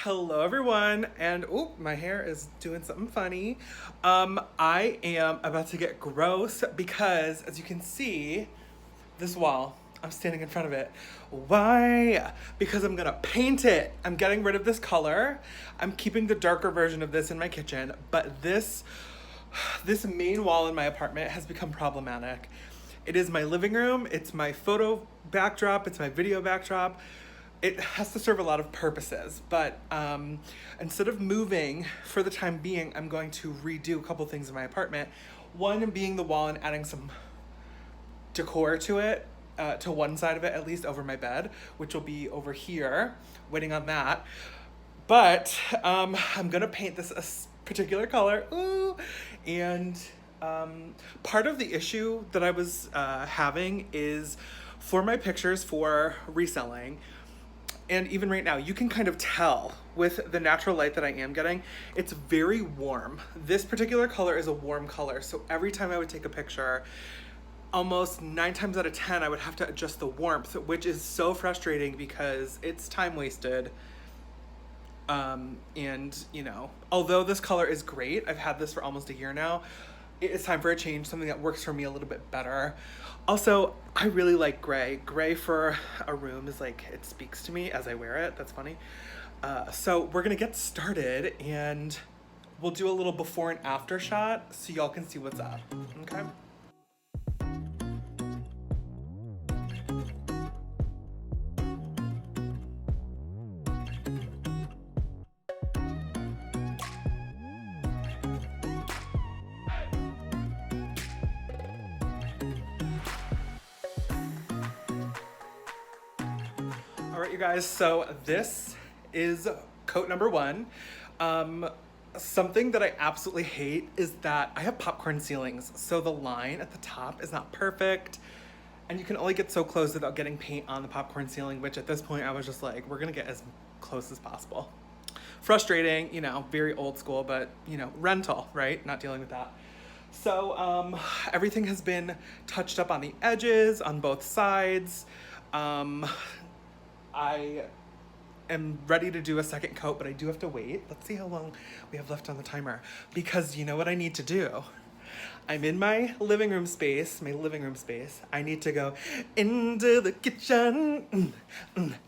Hello everyone, and oh, my hair is doing something funny. I am about to get gross because, as you can see, this wall, I'm standing in front of it. Why? Because I'm gonna paint it. I'm getting rid of this color. I'm keeping the darker version of this in my kitchen, but this main wall in my apartment has become problematic. It is my living room, it's my photo backdrop, it's my video backdrop. It has to serve a lot of purposes, but instead of moving for the time being, I'm going to redo a couple things in my apartment. One being the wall and adding some decor to it, to one side of it at least, over my bed, which will be over here, waiting on that. But I'm gonna paint this a particular color, ooh, and part of the issue that I was having is for my pictures for reselling, and even right now, you can kind of tell with the natural light that I am getting, it's very warm. This particular color is a warm color, so every time I would take a picture, almost 9 times out of 10, I would have to adjust the warmth, which is so frustrating because it's time wasted. And you know, although this color is great, I've had this for almost a year now, it's time for a change, something that works for me a little bit better. Also, I really like gray. Gray for a room is like, it speaks to me as I wear it. That's funny. So we're gonna get started and we'll do a little before and after shot so y'all can see what's up, okay? All right, you guys, so this is coat number 1. Something that I absolutely hate is that I have popcorn ceilings, so the line at the top is not perfect, and you can only get so close without getting paint on the popcorn ceiling, which at this point I was just like, we're gonna get as close as possible. Frustrating, you know, very old school, but you know, rental, right? Not dealing with that. So everything has been touched up on the edges, on both sides. I am ready to do a second coat, but I do have to wait. Let's see how long we have left on the timer, because you know what I need to do? I'm in my living room space. I need to go into the kitchen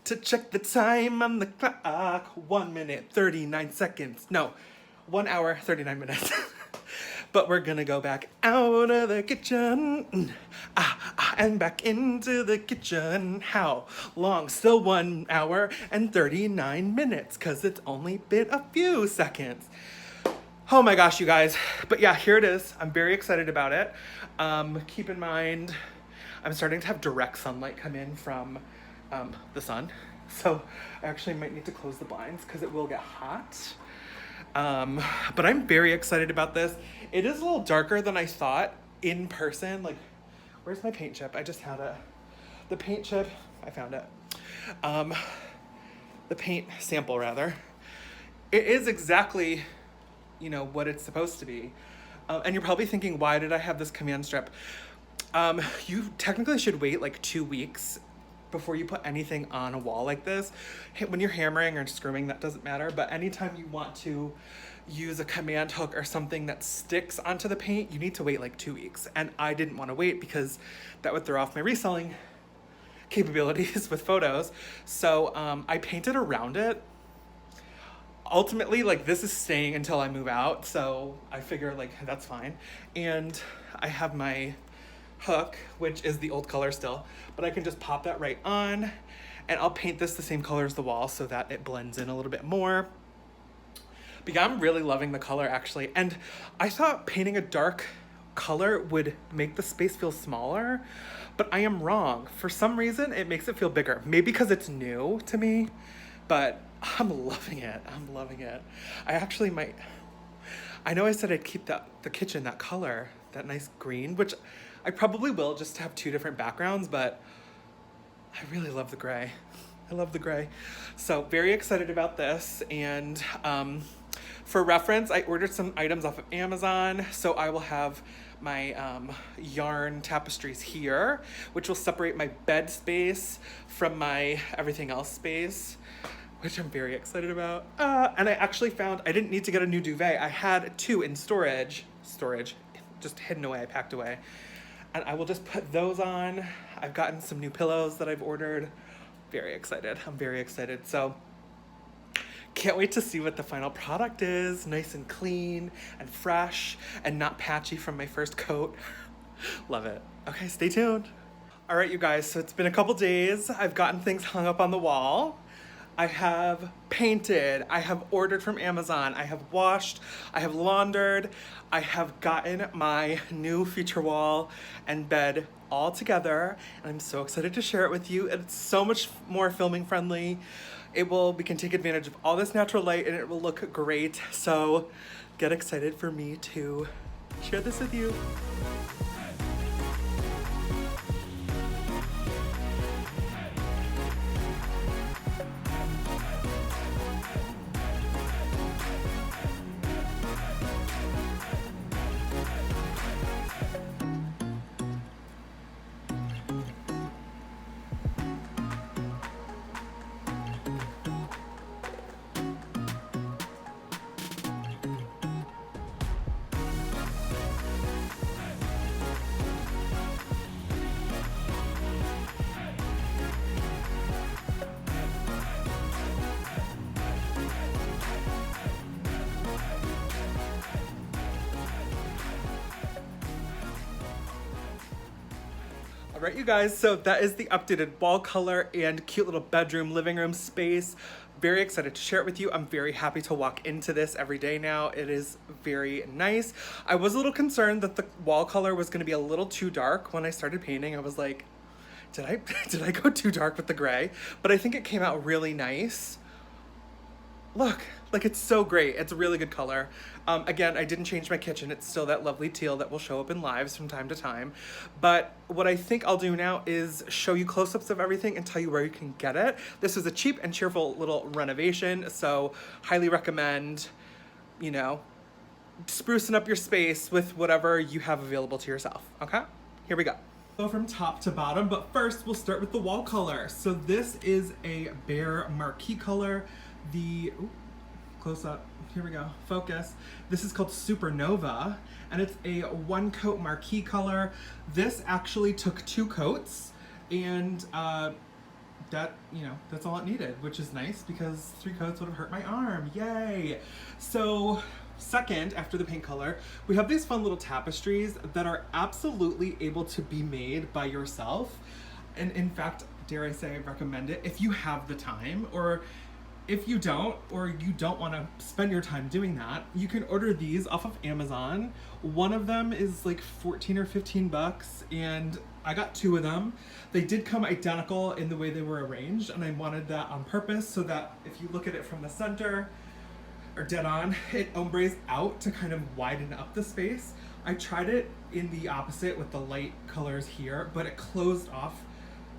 to check the time on the clock. 1 minute, 39 seconds. No, 1 hour, 39 minutes. But we're gonna go back out of the kitchen, and back into the kitchen. How long? Still 1 hour and 39 minutes, cause it's only been a few seconds. Oh my gosh, you guys. But yeah, here it is. I'm very excited about it. Keep in mind, I'm starting to have direct sunlight come in from the sun. So I actually might need to close the blinds cause it will get hot. But I'm very excited about this. It is a little darker than I thought in person. Like, where's my paint chip? I just had it. The paint chip, I found it. The paint sample, rather. It is exactly, you know, what it's supposed to be. And you're probably thinking, why did I have this command strip? You technically should wait like 2 weeks before you put anything on a wall like this. When you're hammering or screwing, that doesn't matter, but anytime you want to use a command hook or something that sticks onto the paint, you need to wait like 2 weeks. And I didn't want to wait because that would throw off my reselling capabilities with photos. So I painted around it. Ultimately, like, this is staying until I move out, so I figure like that's fine. And I have my hook, which is the old color still, but I can just pop that right on, and I'll paint this the same color as the wall so that it blends in a little bit more. But yeah, I'm really loving the color actually, and I thought painting a dark color would make the space feel smaller, but I am wrong. For some reason, it makes it feel bigger. Maybe because it's new to me, but I'm loving it. I actually might, I know I said I'd keep the kitchen, that color, that nice green, which I probably will, just to have 2 different backgrounds, but I really love the gray. I love the gray. So very excited about this. And for reference, I ordered some items off of Amazon. So I will have my yarn tapestries here, which will separate my bed space from my everything else space. which I'm very excited about. And I actually found I didn't need to get a new duvet. I had two in storage, just hidden away, I packed away. And I will just put those on. I've gotten some new pillows that I've ordered. Very excited. I'm very excited. So can't wait to see what the final product is. Nice and clean and fresh and not patchy from my first coat. Love it. Okay, stay tuned. All right, you guys, so it's been a couple days. I've gotten things hung up on the wall. I have painted, I have ordered from Amazon, I have washed, I have laundered, I have gotten my new feature wall and bed all together, and I'm so excited to share it with you. It's so much more filming friendly. We can take advantage of all this natural light and it will look great. So get excited for me to share this with you. All right, you guys, so that is the updated wall color and cute little bedroom, living room space. Very excited to share it with you. I'm very happy to walk into this every day now. It is very nice. I was a little concerned that the wall color was gonna be a little too dark when I started painting. I was like, did I go too dark with the gray? But I think it came out really nice. Look, like it's so great. It's a really good color. Again, I didn't change my kitchen. It's still that lovely teal that will show up in lives from time to time. But what I think I'll do now is show you close-ups of everything and tell you where you can get it. This is a cheap and cheerful little renovation, so highly recommend, you know, sprucing up your space with whatever you have available to yourself, okay? Here we go. Go from top to bottom, but first we'll start with the wall color. So this is a bare marquee color. Close up, here we go, focus. This is called Supernova, and it's a one coat marquee color. This actually took 2 coats, and that's all it needed, which is nice because 3 coats would have hurt my arm, yay. So second, after the paint color, we have these fun little tapestries that are absolutely able to be made by yourself. And in fact, dare I say, I recommend it if you have the time, or if you don't, or you don't want to spend your time doing that, you can order these off of Amazon. One of them is like 14 or 15 bucks, and I got 2 of them. They did come identical in the way they were arranged, and I wanted that on purpose so that if you look at it from the center, or dead on, it ombres out to kind of widen up the space. I tried it in the opposite with the light colors here, but it closed off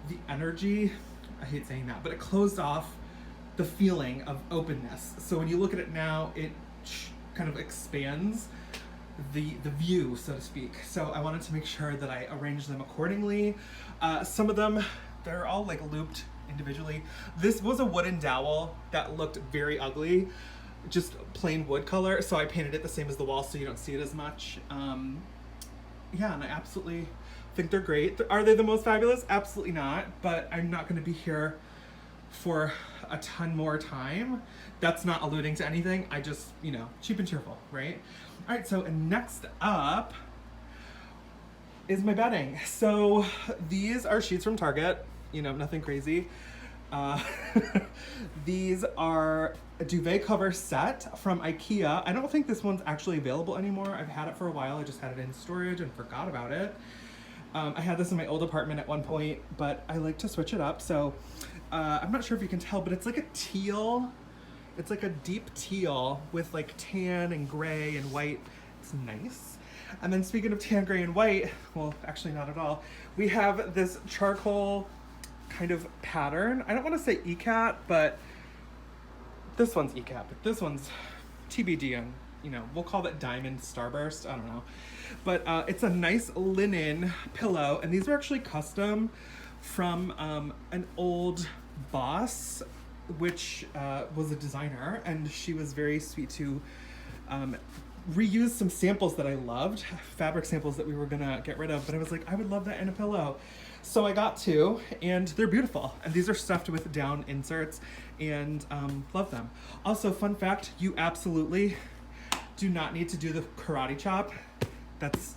the energy. I hate saying that, but it closed off the feeling of openness. So when you look at it now, it kind of expands the view, so to speak. So I wanted to make sure that I arranged them accordingly. Some of them, they're all like looped individually. This was a wooden dowel that looked very ugly, just plain wood color, so I painted it the same as the wall so you don't see it as much. Yeah, and I absolutely think they're great. Are they the most fabulous? Absolutely not, but I'm not gonna be here for a ton more time. That's not alluding to anything. I just, cheap and cheerful, right? All right, so next up is my bedding. So these are sheets from Target, nothing crazy. These are a duvet cover set from IKEA. I don't think this one's actually available anymore. I've had it for a while. I just had it in storage and forgot about it. I had this in my old apartment at one point, but I like to switch it up. So I'm not sure if you can tell, but it's like a teal. It's like a deep teal with like tan and gray and white. It's nice. And then speaking of tan, gray, and white, well, actually not at all. We have this charcoal kind of pattern. I don't want to say ECAT, but this one's ECAT, but this one's TBD, and we'll call it Diamond Starburst. I don't know. But it's a nice linen pillow, and these are actually custom from an old boss which was a designer, and she was very sweet to reuse some samples that I loved, fabric samples that we were gonna get rid of, but I was like, I would love that in a pillow. So I got two, and they're beautiful. And these are stuffed with down inserts, and love them. Also, fun fact, you absolutely do not need to do the karate chop. That's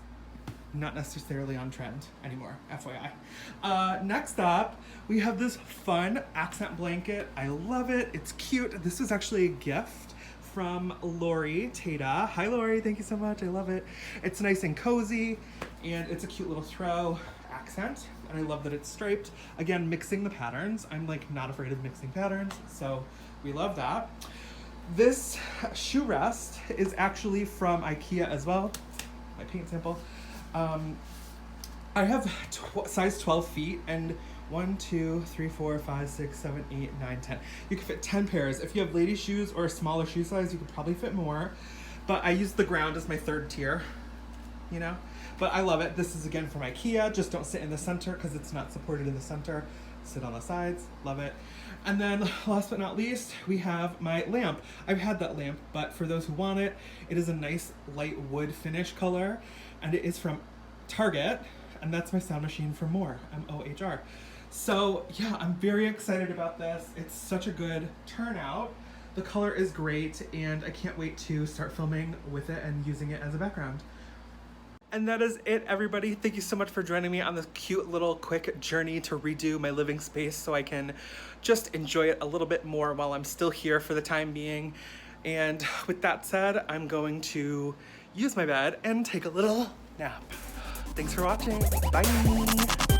not necessarily on trend anymore, FYI. Next up, we have this fun accent blanket. I love it, it's cute. This was actually a gift from Lori Tata. Hi Lori, thank you so much, I love it. It's nice and cozy, and it's a cute little throw accent, and I love that it's striped. Again, mixing the patterns. I'm like not afraid of mixing patterns, so we love that. This shoe rest is actually from IKEA as well, my paint sample. I have size 12 feet, and 1, 2, 3, 4, 5, 6, 7, 8, 9, 10. You can fit 10 pairs. If you have lady shoes or a smaller shoe size, you could probably fit more. But I use the ground as my third tier, you know? But I love it. This is again from IKEA. Just don't sit in the center because it's not supported in the center. Sit on the sides. Love it. And then last but not least, we have my lamp. I've had that lamp, but for those who want it, it is a nice light wood finish color, and it is from Target, and that's my sound machine for More, M-O-H-R. So yeah, I'm very excited about this. It's such a good turnout. The color is great, and I can't wait to start filming with it and using it as a background. And that is it, everybody. Thank you so much for joining me on this cute little quick journey to redo my living space so I can just enjoy it a little bit more while I'm still here for the time being. And with that said, I'm going to use my bed and take a little nap. Thanks for watching. Bye.